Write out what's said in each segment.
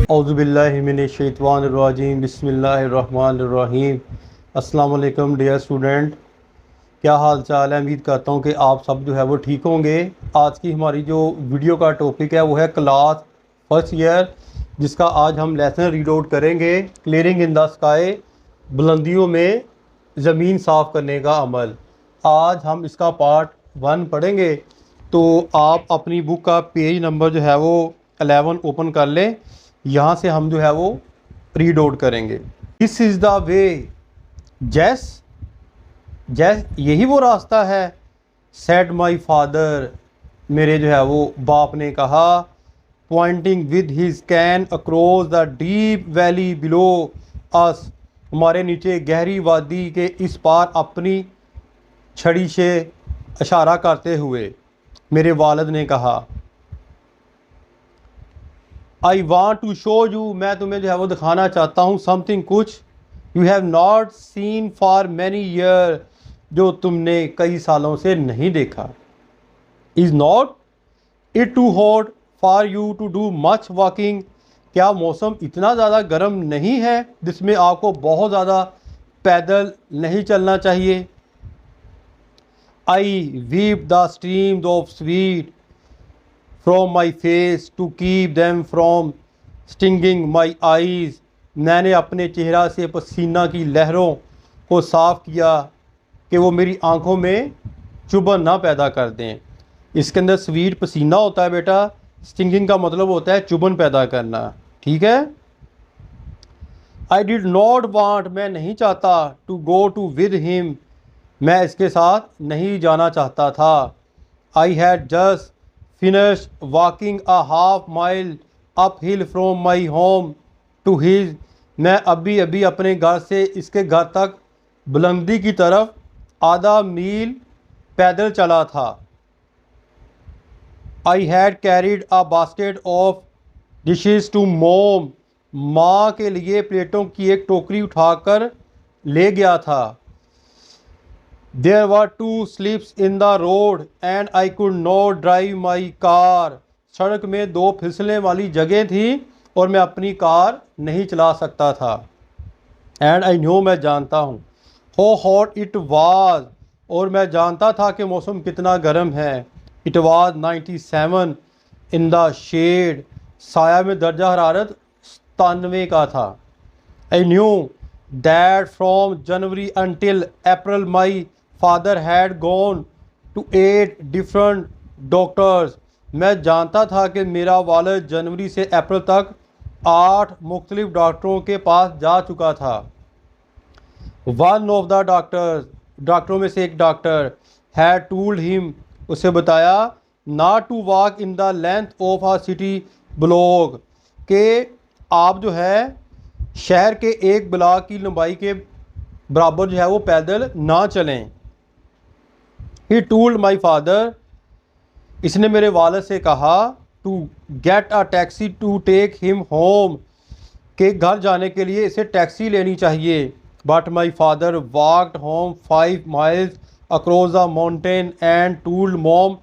औज़ुबिल्लाहिमिनश्शैतानिर्रजीम बिस्मिल्लाहिर्रहमानिर्रहीम। अस्सलाम वालेकुम डियर स्टूडेंट, क्या हाल चाल है। उम्मीद करता हूँ कि आप सब जो है वो ठीक होंगे। आज की हमारी जो वीडियो का टॉपिक है वो है क्लास फर्स्ट ईयर, जिसका आज हम लेसन रीड आउट करेंगे। क्लियरिंग इन द स्काई, बुलंदियों में ज़मीन साफ़ करने का अमल। आज हम इसका पार्ट 1 पढ़ेंगे। तो आप अपनी बुक का पेज नंबर जो है वो 11 ओपन कर लें। यहाँ से हम जो है वो रीड आउट करेंगे। दिस इज़ द वे, जैस जैस यही वो रास्ता है। सेड माई फादर, मेरे जो है वो बाप ने कहा। Pointing with his cane across the deep valley below us, हमारे नीचे गहरी वादी के इस पार अपनी छड़ी से इशारा करते हुए मेरे वालिद ने कहा। I want to show you, मैं तुम्हें जो है वो दिखाना चाहता हूँ। समथिंग, कुछ। You have not seen for many year, जो तुमने कई सालों से नहीं देखा। Is not it too hot for you to do much walking, क्या मौसम इतना ज़्यादा गर्म नहीं है जिसमें आपको बहुत ज़्यादा पैदल नहीं चलना चाहिए। I weep the streams of sweat from my face to keep them from stinging my eyes, मैंने अपने चेहरा से पसीना की लहरों को साफ़ किया कि वो मेरी आंखों में चुभन ना पैदा कर दें। इसके अंदर स्वीट पसीना होता है बेटा, स्टिंगिंग का मतलब होता है चुभन पैदा करना, ठीक है। आई डिड नॉट वांट, मैं नहीं चाहता। To go to with him, मैं इसके साथ नहीं जाना चाहता था। I had just finish walking a half mile up hill from my home to his, मैं अभी अभी अपने घर से इसके घर तक बुलंदी की तरफ आधा मील पैदल चला था। I had carried a basket of dishes to mom, माँ के लिए प्लेटों की एक टोकरी उठाकर ले गया था। There were two slips in the road and I could not drive my car, सड़क में दो फिसलने वाली जगह थी और मैं अपनी कार नहीं चला सकता था। एंड आई न्यू, मैं जानता हूँ। हो हॉट इट वाज, और मैं जानता था कि मौसम कितना गर्म है। It was 97 in the shade, साया में दर्जा हरारत 97 का था। I knew that from January until April my father had gone to 8 different doctors, मैं जानता था कि मेरा वालिद जनवरी से अप्रैल तक 8 मुख्तलिफ डॉक्टरों के पास जा चुका था। वन ऑफ द डॉक्टरों में से एक डॉक्टर हैड टूल्ड हिम, उसे बताया, not to walk in the length of a city block, के आप जो है शहर के एक ब्लॉक की लंबाई के बराबर जो है वो पैदल ना चलें। ही टूल्ड माई फादर, इसने मेरे वालिद से कहा, to get a taxi to take him home, के घर जाने के लिए इसे टैक्सी लेनी चाहिए। But my father walked home 5 miles across the mountain and told mom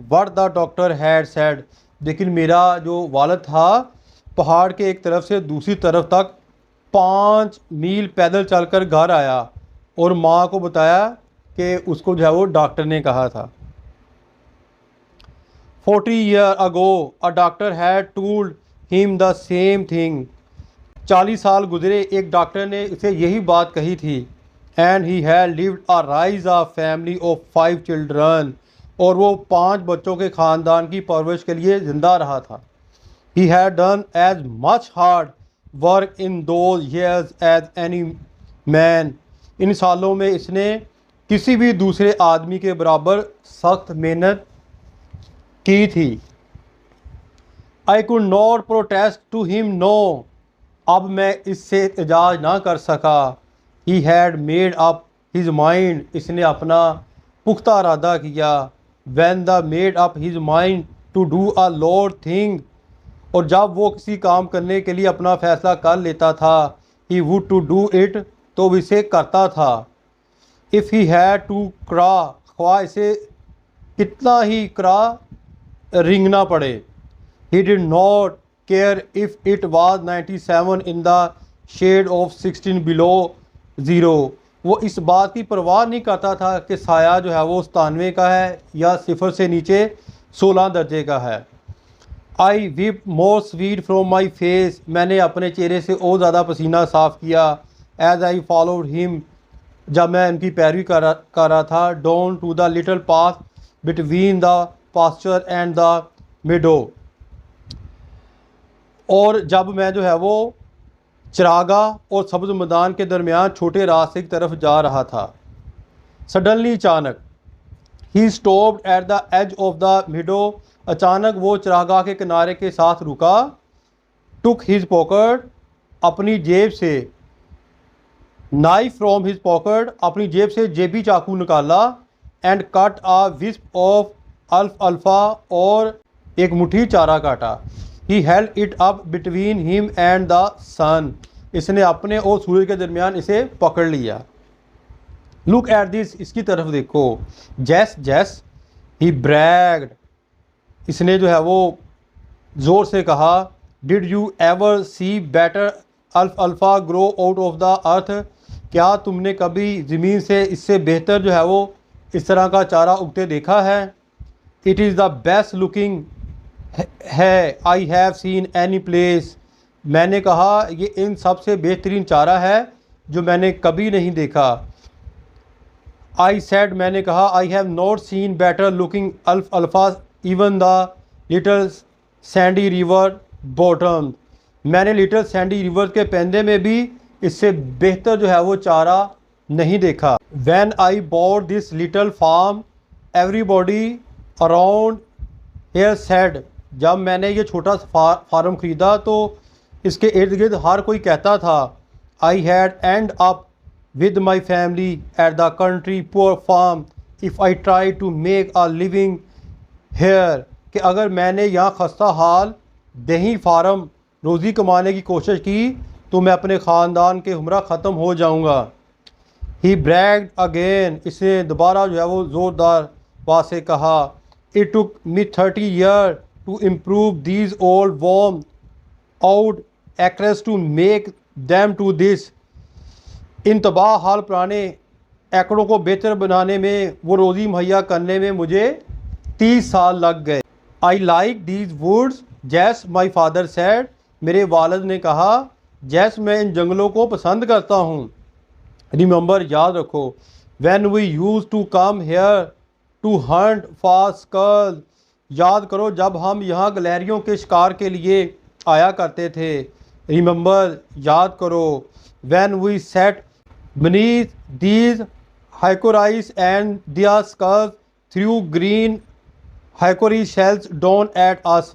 what the doctor had said, लेकिन मेरा जो वालिद था पहाड़ के एक तरफ से दूसरी तरफ तक 5 मील पैदल चलकर घर आया और माँ को बताया कि उसको जो है वो डॉक्टर ने कहा था। 40 years ago a doctor had told him the same thing, 40 साल गुजरे एक डॉक्टर ने उसे यही बात कही थी। And he had lived a rise a family of 5 children, और वो 5 बच्चों के ख़ानदान की परवरिश के लिए ज़िंदा रहा था। He had done as much hard work in those years as any man, इन सालों में इसने किसी भी दूसरे आदमी के बराबर सख्त मेहनत की थी। I could not protest to him no, अब मैं इससे एहतजाज ना कर सका। He had made up his mind, इसने अपना पुख्ता इरादा किया। When the made up his mind to do a lot thing, और जब वो किसी काम करने के लिए अपना फ़ैसला कर लेता था, he would to do it, तो वो इसे करता था। If he had to crawl, ख्वाह इसे कितना ही क्रा रिंगना पड़े। He did not care if it was 97 in the shade of 16 below zero. वो इस बात की परवाह नहीं करता था कि साया जो है वो 97 का है या सिफर से नीचे 16 दर्जे का है। I wiped more sweat from my face, मैंने अपने चेहरे से और ज़्यादा पसीना साफ़ किया। एज आई फॉलोड हिम, जब मैं उनकी पैरवी कर रहा था। Down to the little path between the pasture and the meadow, और जब मैं जो है वो चरागा और सब्ज़ मैदान के दरमियान छोटे रास्ते की तरफ जा रहा था। सडनली, अचानक, he stopped at the edge of the meadow, अचानक वो चरागाह के किनारे के साथ रुका। टुक हिज पॉकेट, अपनी जेब से, नाइफ फ्रॉम हिज पॉकेट, अपनी जेब से जेबी चाकू निकाला। And cut a wisp of alfalfa, और एक मुट्ठी चारा काटा। He held it up between him and the sun, इसने अपने और सूरज के दरमियान इसे पकड़ लिया। लुक एट दिस, इसकी तरफ देखो। जैस जैस ही ब्रैग्ड, इसने जो है वो ज़ोर से कहा। Did you ever see better alpha grow out of the earth, क्या तुमने कभी ज़मीन से इससे बेहतर जो है वो इस तरह का चारा उगते देखा है। It is the best looking hay I have seen any place, मैंने कहा ये इन सबसे बेहतरीन चारा है जो मैंने कभी नहीं देखा। आई सेड, मैंने कहा, I have not scene better looking alpha even the little Sandy river bottom, मैंने लिटल सैंडी रिवर के पेंदे में भी इससे बेहतर जो है वो चारा नहीं देखा। When I bought this little farm everybody around here said, जब मैंने ये छोटा फार्म ख़रीदा तो इसके इर्द गिर्द हर कोई कहता था। I had end up with my family at the country poor farm if I try to make a living here, कि अगर मैंने यहाँ खस्ता हाल दही फार्म रोज़ी कमाने की कोशिश की तो मैं अपने ख़ानदान के हमरा ख़त्म हो जाऊँगा। ही ब्रैग्ड अगेन, इसने दोबारा जो है वो ज़ोरदार बात से कहा। It took me 30 year to improve these old worn out acres to make them to this, इन तबाह हाल पुराने एकड़ों को बेहतर बनाने में, वो रोज़ी मुहैया करने में मुझे 30 साल लग गए। आई लाइक दीज वुड्स जैस माई फादर सेड, मेरे वालिद ने कहा जैस मैं इन जंगलों को पसंद करता हूँ। रिमेंबर, याद रखो, when we used to come here to hunt for skulls, याद करो जब हम यहाँ गिलहरियों के शिकार के लिए आया करते थे। रिमेंबर, याद करो, when we sat beneath these hycoris and their skulls threw green hickory shells down at us,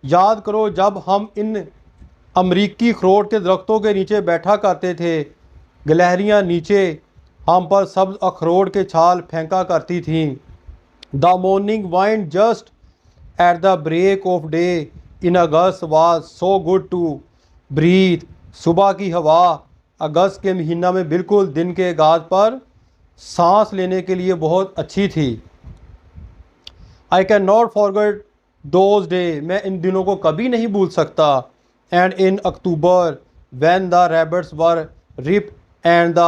याद करो जब हम इन अमरीकी अखरोट के दरख्तों के नीचे बैठा करते थे, गिलहरियाँ नीचे हम पर सब्ज़ अखरोट के छाल फेंका करती थीं। The morning wind just at the break of day in August was so good to breathe, सुबह की हवा अगस्त के महीना में बिल्कुल दिन के आगाज़ पर सांस लेने के लिए बहुत अच्छी थी। I can not forget those day, मैं इन दिनों को कभी नहीं भूल सकता। And in October when the rabbits were rip and the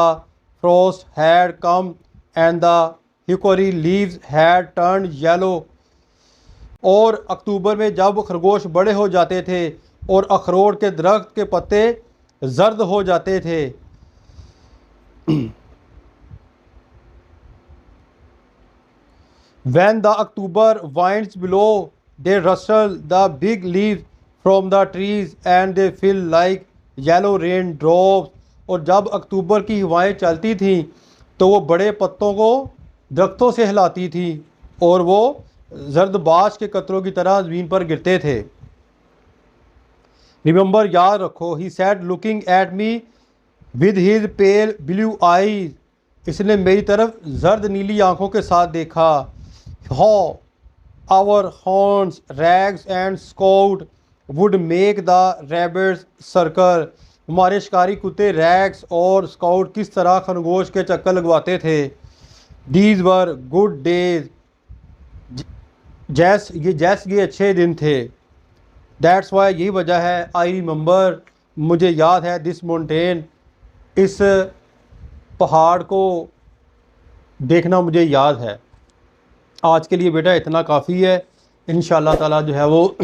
frost had come and the hickory leaves had turned yellow, और अक्टूबर में जब खरगोश बड़े हो जाते थे और अखरोट के दरख्त के पत्ते जर्द हो जाते थे। When the October winds blow, they rustle the big leaves from the trees and they feel like yellow rain drops, और जब अक्टूबर की हवाएं चलती थीं तो वो बड़े पत्तों को दरख्तों से हिलाती थी और वो जर्द बाश के कतरों की तरह ज़मीन पर गिरते थे। रिमेंबर, याद रखो, he said looking at me with his pale blue eyes, इसने मेरी तरफ जर्द नीली आंखों के साथ देखा। हाउ आवर हॉर्न्स Rags and Scout would make the rabbits circle, हमारे शिकारी कुत्ते रैग्स और स्काउट किस तरह खरगोश के चक्कर लगवाते थे। दीज वर गुड डेज, जैस ये अच्छे दिन थे। दैट्स वाई, यही वजह है। आई रिमेंबर, मुझे याद है, दिस माउंटेन, इस पहाड़ को देखना मुझे याद है। आज के लिए बेटा इतना काफ़ी है। इंशाअल्लाह ताला जो है वो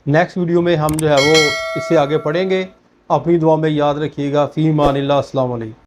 नेक्स्ट वीडियो में हम जो है वो इससे आगे पढ़ेंगे। अपनी दुआ में याद रखिएगा। फ़ी मानिल्लाह, अस्सलाम वालेकुम।